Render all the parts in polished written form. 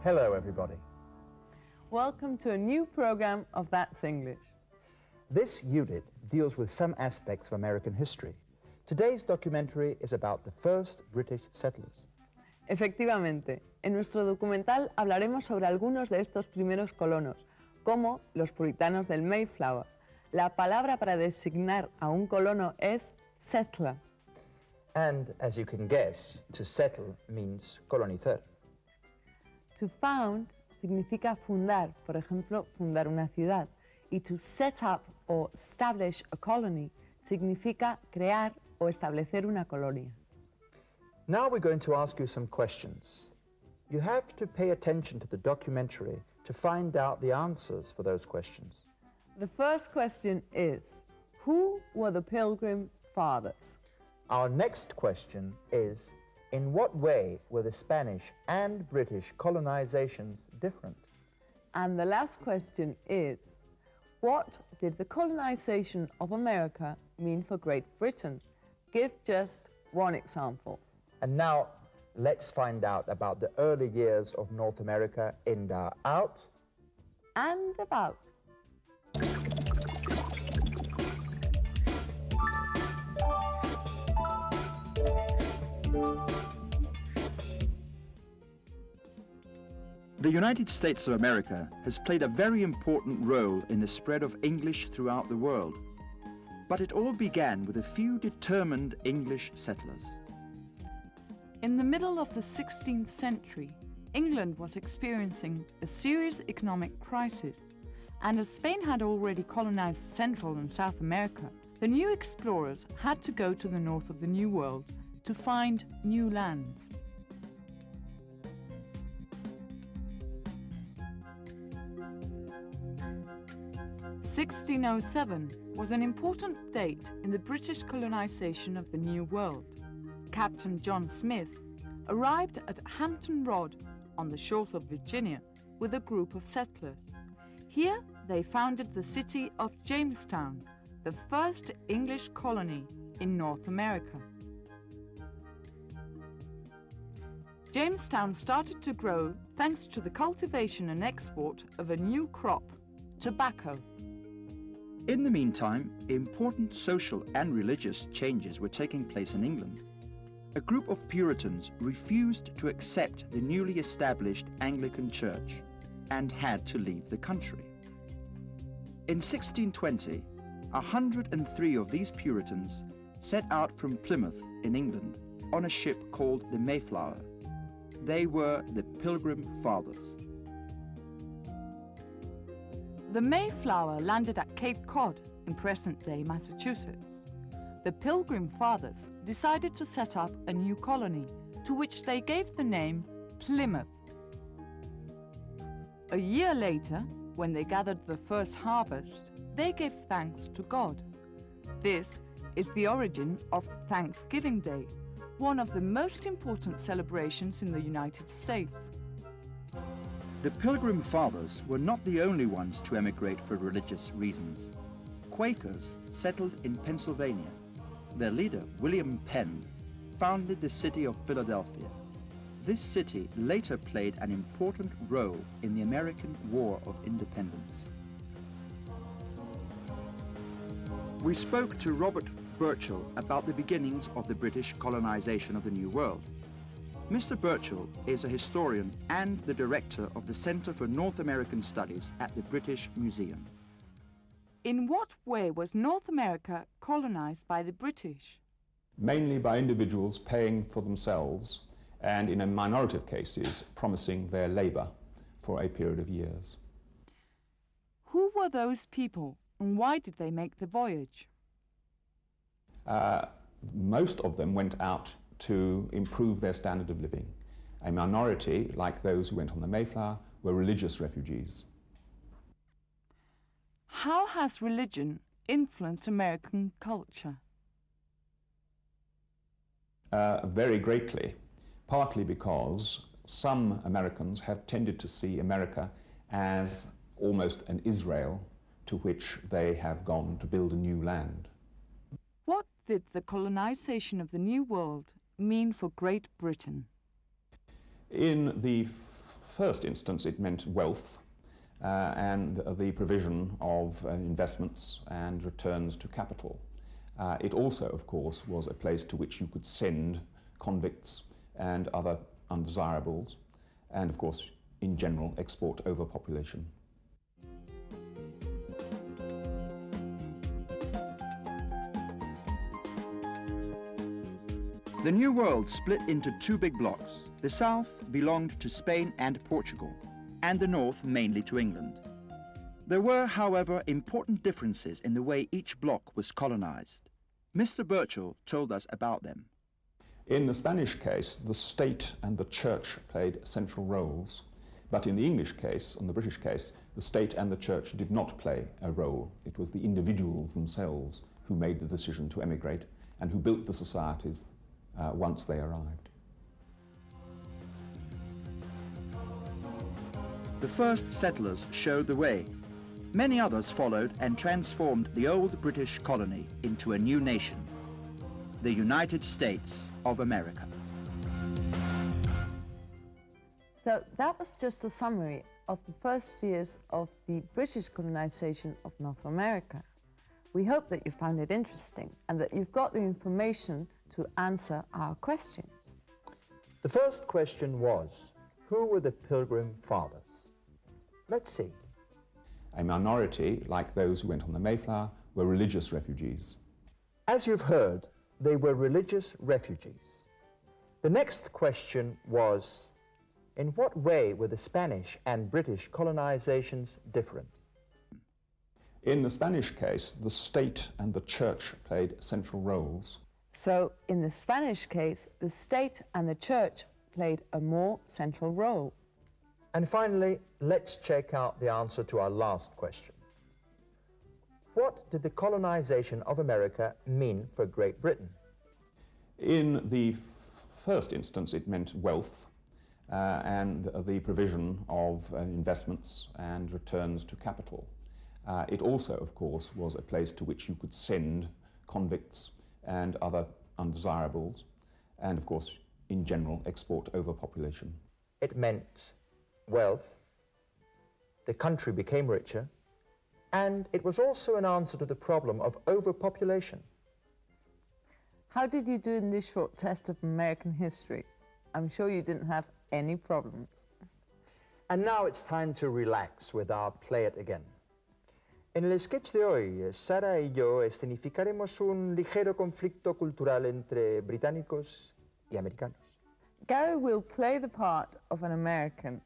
Hello, everybody. Welcome to a new program of That's English. This unit deals with some aspects of American history. Today's documentary is about the first British settlers. Efectivamente, en nuestro documental hablaremos sobre algunos de estos primeros colonos, como los puritanos del Mayflower. La palabra para designar a un colono es settler. And, as you can guess, to settle means colonizar. To found significa fundar, por ejemplo, fundar una ciudad. Y to set up or establish a colony significa crear o establecer una colonia. Now we're going to ask you some questions. You have to pay attention to the documentary to find out the answers for those questions. The first question is, who were the Pilgrim Fathers? Our next question is, in what way were the Spanish and British colonizations different? And the last question is, what did the colonization of America mean for Great Britain? Give just one example. And now, let's find out about the early years of North America in the Out And About. The United States of America has played a very important role in the spread of English throughout the world. But it all began with a few determined English settlers. In the middle of the 16th century, England was experiencing a serious economic crisis, and as Spain had already colonized Central and South America, the new explorers had to go to the north of the New World to find new lands. (1607) was an important date in the British colonization of the New World. Captain John Smith arrived at Hampton Road on the shores of Virginia with a group of settlers. Here they founded the city of Jamestown, the first English colony in North America. Jamestown started to grow thanks to the cultivation and export of a new crop, tobacco. In the meantime, important social and religious changes were taking place in England. A group of Puritans refused to accept the newly established Anglican Church and had to leave the country. In 1620, 103 of these Puritans set out from Plymouth in England on a ship called the Mayflower. They were the Pilgrim Fathers. The Mayflower landed at Cape Cod in present-day Massachusetts. The Pilgrim Fathers decided to set up a new colony, to which they gave the name Plymouth. A year later, when they gathered the first harvest, they gave thanks to God. This is the origin of Thanksgiving Day, one of the most important celebrations in the United States. The Pilgrim Fathers were not the only ones to emigrate for religious reasons. Quakers settled in Pennsylvania. Their leader, William Penn, founded the city of Philadelphia. This city later played an important role in the American War of Independence. We spoke to Robert Burchell about the beginnings of the British colonization of the New World. Mr. Burchell is a historian and the director of the Center for North American Studies at the British Museum. In what way was North America colonized by the British? Mainly by individuals paying for themselves and, in a minority of cases, promising their labor for a period of years. Who were those people and why did they make the voyage? Most of them went out to improve their standard of living. A minority, like those who went on the Mayflower, were religious refugees. How has religion influenced American culture? Very greatly, partly because some Americans have tended to see America as almost an Israel to which they have gone to build a new land. What did the colonization of the New World mean for Great Britain? In the first instance, it meant wealth and the provision of investments and returns to capital. It also, of course, was a place to which you could send convicts and other undesirables, and, of course, in general, export overpopulation. The New World split into two big blocks. The south belonged to Spain and Portugal, and the north mainly to England. There were, however, important differences in the way each block was colonized. Mr. Burchell told us about them. In the Spanish case, the state and the church played central roles, but in the English case, in the British case, the state and the church did not play a role. It was the individuals themselves who made the decision to emigrate and who built the societies once they arrived. The first settlers showed the way. Many others followed and transformed the old British colony into a new nation, the United States of America. So that was just a summary of the first years of the British colonization of North America. We hope that you found it interesting and that you've got the information to answer our questions. The first question was, who were the Pilgrim Fathers? Let's see. A minority, like those who went on the Mayflower, were religious refugees. As you've heard, they were religious refugees. The next question was, in what way were the Spanish and British colonizations different? In the Spanish case, the state and the church played central roles. So in the Spanish case, the state and the church played a more central role. And finally, let's check out the answer to our last question. What did the colonization of America mean for Great Britain? In the first instance, it meant wealth and the provision of investments and returns to capital. It also, of course, was a place to which you could send convicts and other undesirables, and, of course, in general, export overpopulation. It meant wealth, the country became richer, and it was also an answer to the problem of overpopulation. How did you do in this short test of American history? I'm sure you didn't have any problems. And now it's time to relax with our Play It Again. En el sketch de hoy, Sara y yo escenificaremos un ligero conflicto cultural entre británicos y americanos. Gary will play the part of an American.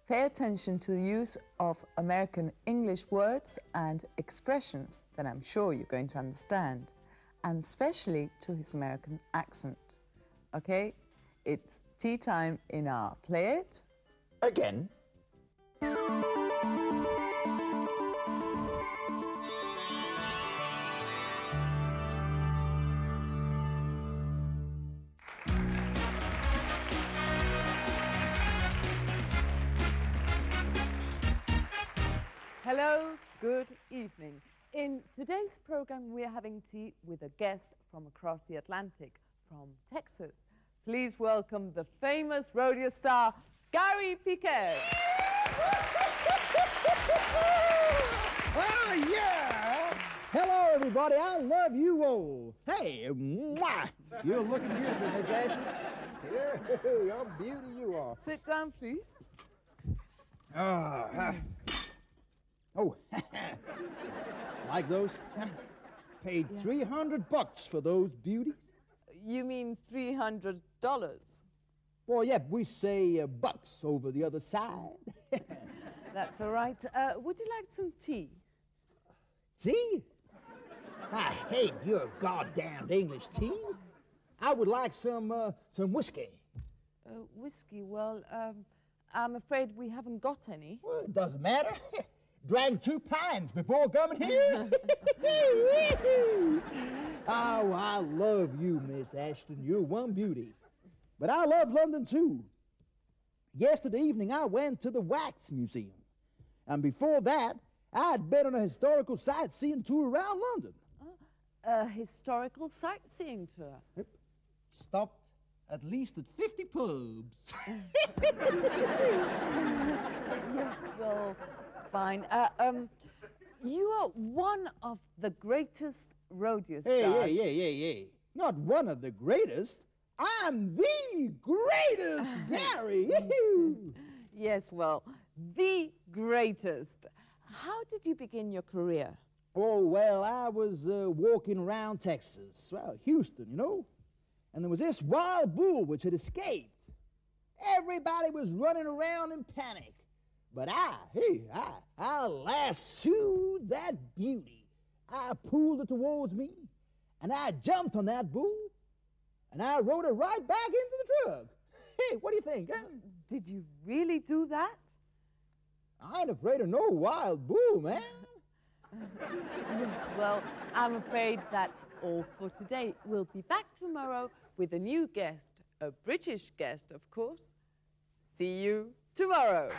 Pay attention to the use of American English words and expressions that I'm sure you're going to understand, and especially to his American accent. Okay? It's tea time in our Play It Again. Hello, good evening. In today's program, we are having tea with a guest from across the Atlantic, from Texas. Please welcome the famous rodeo star, Gary Piquet. Oh, yeah! Hello, everybody. I love you all. Hey, mwah! You're looking beautiful, Miss Ashton. You're a beauty you are. Sit down, please. Oh, like those? Paid $300 for those beauties. You mean $300? Well, yeah, we say bucks over the other side. That's all right. Would you like some tea? Tea? I hate your goddamn English tea. I would like some whiskey. Whiskey? Well, I'm afraid we haven't got any. Well, it doesn't matter. Drank 2 pints before coming here. Oh, I love you, Miss Ashton. You're one beauty. But I love London, too. Yesterday evening, I went to the Wax Museum. And before that, I'd been on a historical sightseeing tour around London. A historical sightseeing tour? Stopped At least at 50 pubs. Yes, well, fine. You are one of the greatest rodeo stars. Hey. Not one of the greatest. I'm the greatest, Gary. Yes, well, the greatest. How did you begin your career? Oh, well, I was walking around Texas, well, Houston, you know, and there was this wild bull which had escaped. Everybody was running around in panic. But I lassoed that beauty. I pulled her towards me, and I jumped on that bull, and I rode her right back into the truck. Hey, what do you think, huh? Did you really do that? I ain't afraid of no wild bull, man. Yes, well, I'm afraid that's all for today. We'll be back tomorrow with a new guest, a British guest, of course. See you tomorrow.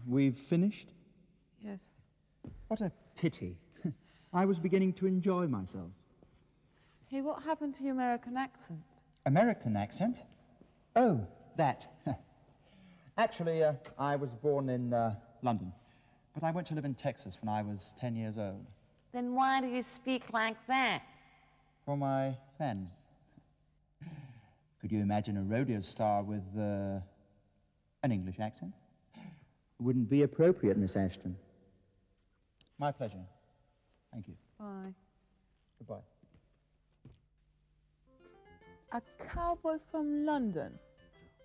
We've finished? Yes. What a pity. I was beginning to enjoy myself. Hey, what happened to your American accent? American accent? Oh, that. Actually, I was born in London, but I went to live in Texas when I was 10 years old. Then why do you speak like that? For my fans. Could you imagine a rodeo star with an English accent? Wouldn't be appropriate, Miss Ashton. My pleasure. Thank you. Bye. Goodbye. A cowboy from London?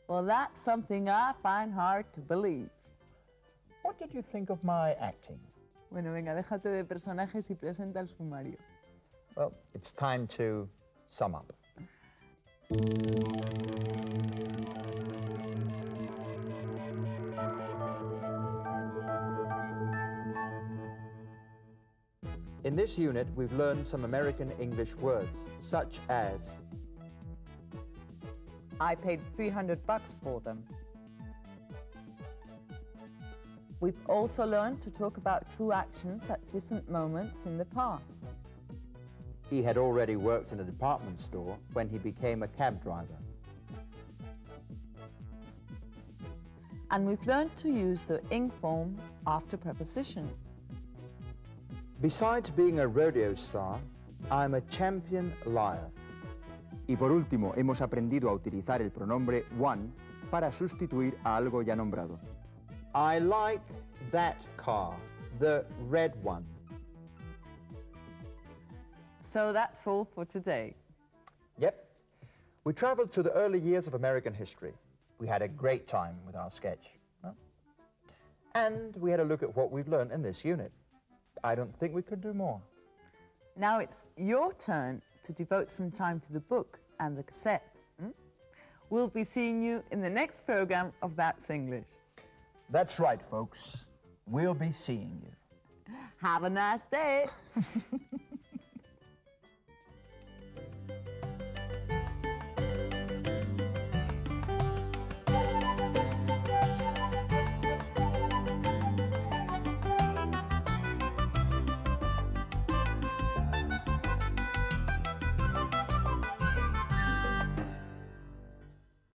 Well, that's something I find hard to believe. What did you think of my acting? Bueno, venga, déjate de personajes y presenta el sumario. Well, it's time to sum up. In this unit, we've learned some American English words, such as I paid $300 for them. We've also learned to talk about two actions at different moments in the past. he had already worked in a department store when he became a cab driver. And we've learned to use the ing form after prepositions. Besides being a rodeo star, I'm a champion liar. Y por último, hemos aprendido a utilizar el pronombre one para sustituir a algo ya nombrado. I like that car, the red one. So that's all for today. Yep. We traveled to the early years of American history. We had a great time with our sketch. Huh? And we had a look at what we've learned in this unit. I don't think we could do more. Now it's your turn to devote some time to the book and the cassette. We'll be seeing you in the next program of That's English. That's right, folks. We'll be seeing you. Have a nice day.